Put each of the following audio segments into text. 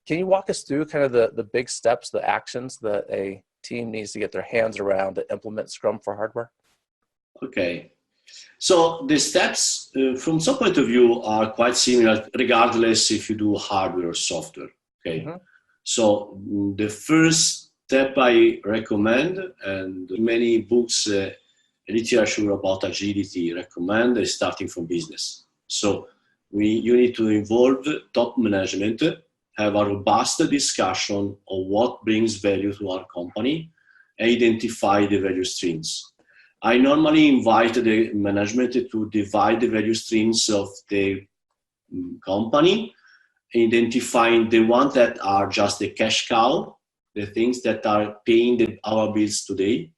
Can you walk us through kind of the big steps, the actions that a team needs to get their hands around to implement Scrum for hardware? Okay. So the steps from some point of view are quite similar regardless if you do hardware or software. Okay. Mm-hmm. So the first step I recommend, and many books, literature about agility recommend, is starting from business. So you need to involve top management, have a robust discussion of what brings value to our company, and identify the value streams. I normally invite the management to divide the value streams of the company, identifying the ones that are just the cash cow, the things that are paying our bills today,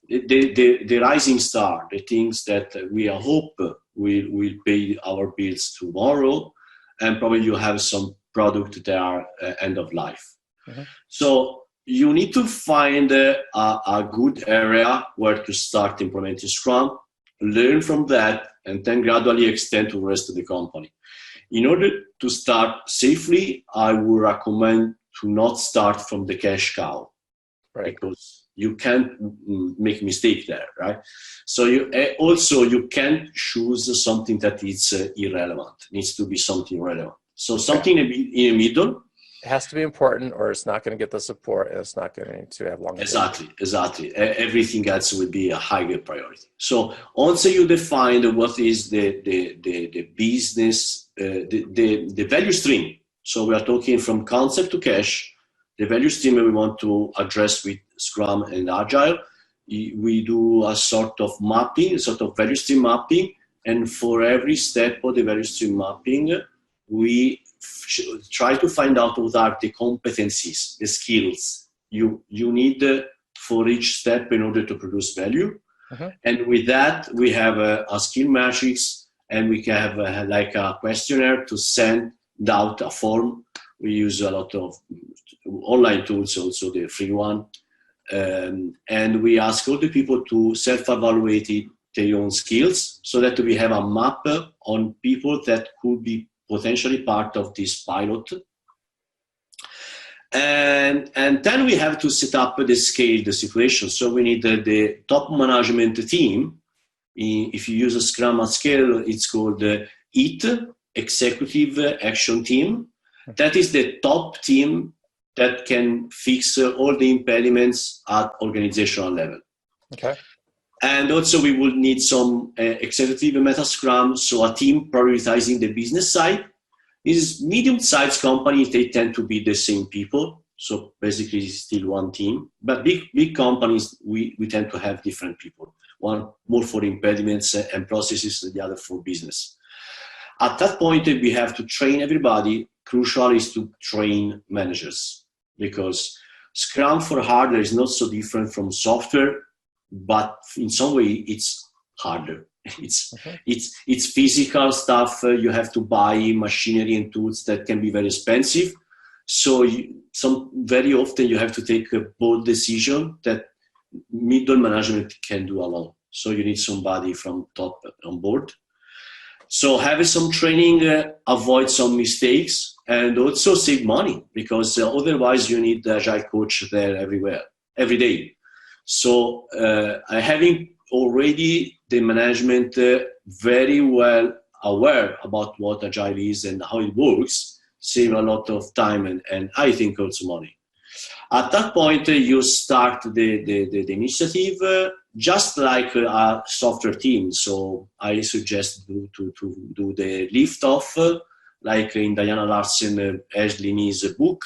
the rising star, the things that we hope will pay our bills tomorrow, and probably you have some product that are end of life. Mm-hmm. So you need to find a good area where to start implementing Scrum, learn from that, and then gradually extend to the rest of the company. In order to start safely, I would recommend to not start from the cash cow, right? Because you can't make a mistake there, right? So you can't choose something that is irrelevant. It needs to be something relevant. So something in the middle. It has to be important, or it's not going to get the support, and it's not going to have long. Exactly. Everything else will be a higher priority. So once you define what is the business, the value stream. So we are talking from concept to cash. The value stream we want to address with Scrum and Agile. We do a sort of mapping, a sort of value stream mapping, and for every step of the value stream mapping, we try to find out what are the competencies, the skills you need for each step in order to produce value. Uh-huh. And with that, we have a skill matrix, and we can have like a questionnaire to send out a form. We use a lot of online tools, also the free one. And we ask all the people to self-evaluate their own skills so that we have a map on people that could be potentially part of this pilot. And then we have to set up the scale, the situation. So we need the top management team. If you use a Scrum at scale, it's called EAT, Executive Action Team. That is the top team that can fix all the impediments at organizational level. Okay. And also we will need some executive meta Scrum, so a team prioritizing the business side. These medium-sized companies, they tend to be the same people. So basically it's still one team. But big companies, we tend to have different people. One more for impediments and processes, the other for business. At that point, we have to train everybody. Crucial is to train managers, because Scrum for hardware is not so different from software, but in some way it's harder. It's physical stuff. You have to buy machinery and tools that can be very expensive. So very often you have to take a bold decision that middle management can do alone. So you need somebody from top on board. So having some training, avoid some mistakes, and also save money, because otherwise you need the agile coach there every day. So having already the management very well aware about what agile is and how it works, save a lot of time and I think also money. At that point, you start the initiative just like a software team. So I suggest to do the lift off, like in Diana Larsen, Ashley Nee's book,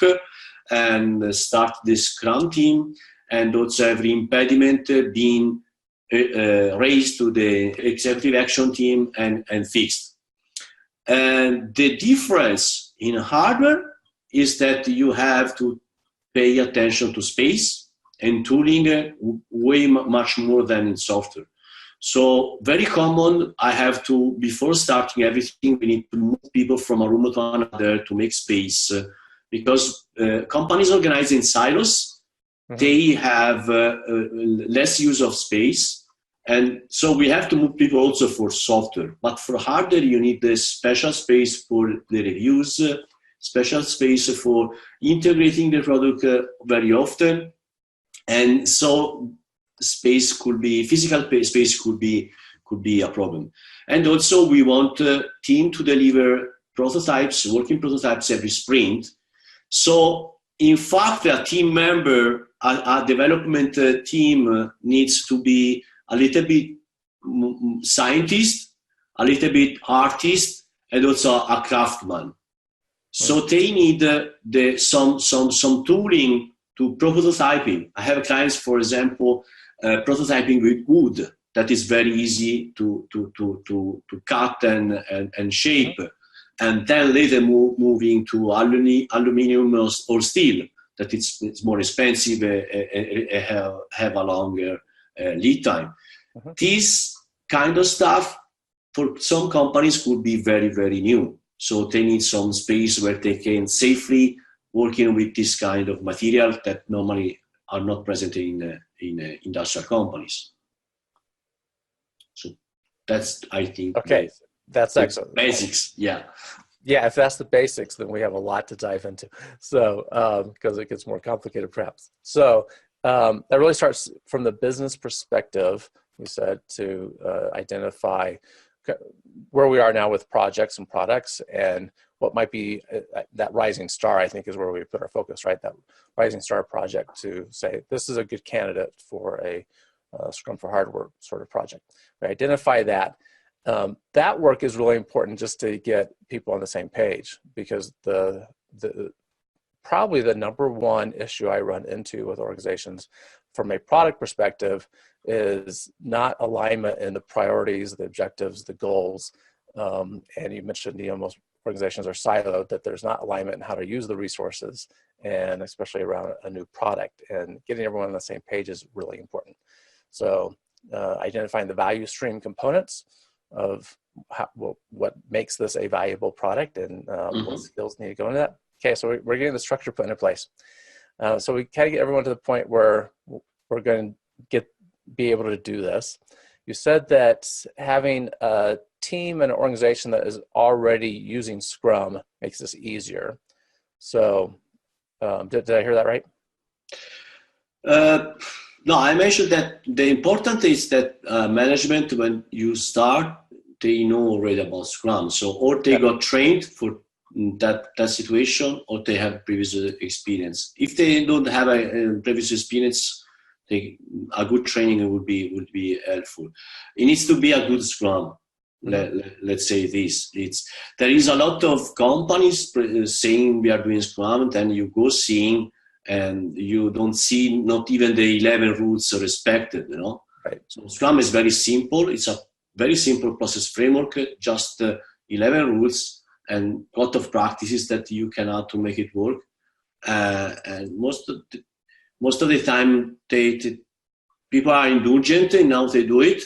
and start the Scrum team, and also every impediment being raised to the executive action team and fixed. And the difference in hardware is that you have to pay attention to space and tooling way much more than in software. So very common, I have to, before starting everything, we need to move people from a room to another to make space, because companies organized in silos, they have less use of space. And so we have to move people also for software. But for hardware, you need the special space for the reviews, special space for integrating the product very often. And so physical space could be a problem. And also we want team to deliver working prototypes every sprint. So in fact, a team member, a development team needs to be a little bit scientist, a little bit artist, and also a craftsman. So they need some tooling to prototyping. I have clients, for example, prototyping with wood that is very easy to cut and shape, and then later moving to aluminum or steel that it's more expensive and have a longer lead time. This kind of stuff for some companies could be very, very new. So they need some space where they can safely working with this kind of material that normally are not present in industrial companies. So that's, I think, okay. That's excellent. Basics, yeah. Yeah, if that's the basics, then we have a lot to dive into. So, because it gets more complicated, perhaps. So that really starts from the business perspective. You said to identify where we are now with projects and products, and what might be that rising star, I think, is where we put our focus, right? That rising star project to say, this is a good candidate for a Scrum for Hardware sort of project. We identify that. That work is really important just to get people on the same page, because probably the number one issue I run into with organizations from a product perspective is not alignment in the priorities, the objectives, the goals. And you mentioned, most organizations are siloed, that there's not alignment in how to use the resources, and especially around a new product, and getting everyone on the same page is really important. So identifying the value stream components of what makes this a valuable product, and what skills need to go into that. Okay, so we're getting the structure put into place. So we kind of get everyone to the point where we're going to be able to do this. You said that having a team and an organization that is already using Scrum makes this easier. So did I hear that right? No, I mentioned that the important is that management, when you start, they know already about Scrum. So, or they got trained for that situation, or they have previous experience. If they don't have a previous experience, a good training would be helpful. It needs to be a good Scrum. Let's say this. There is a lot of companies saying we are doing Scrum, and then you go seeing, and you don't see not even the 11 rules respected. Right. So Scrum is very simple. It's a very simple process framework, just 11 rules and a lot of practices that you can add to make it work. And most of the time, people are indulgent in how they do it,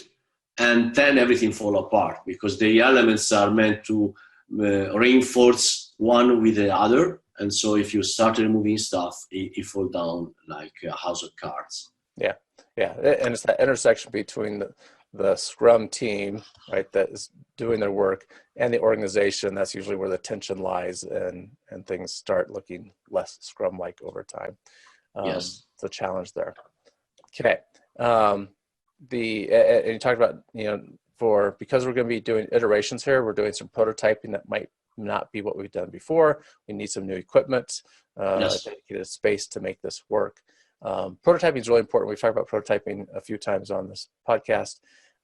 and then everything fall apart, because the elements are meant to reinforce one with the other. And so if you start removing stuff, it fall down like a house of cards. Yeah. And it's that intersection between the Scrum team, right, that is doing their work, and the organization. That's usually where the tension lies, and things start looking less Scrum-like over time. Yes. It's a challenge there. Okay. And you talked about, because we're going to be doing iterations here, we're doing some prototyping that might not be what we've done before. We need some new equipment, dedicated space to make this work. Prototyping is really important. We've talked about prototyping a few times on this podcast,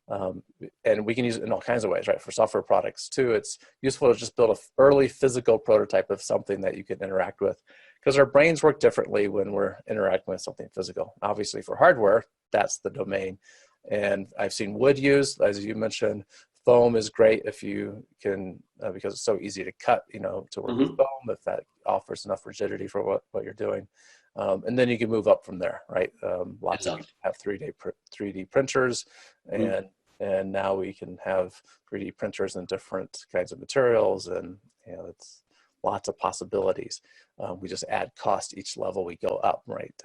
and we can use it in all kinds of ways, right? For software products too, it's useful to just build an early physical prototype of something that you can interact with, because our brains work differently when we're interacting with something physical. Obviously for hardware, that's the domain. And I've seen wood used, as you mentioned. Foam is great if you can, because it's so easy to cut, to work with foam, if that offers enough rigidity for what you're doing. And then you can move up from there, right? Lots of people have 3D printers, and now we can have 3D printers in different kinds of materials, and it's lots of possibilities. We just add cost each level we go up, right?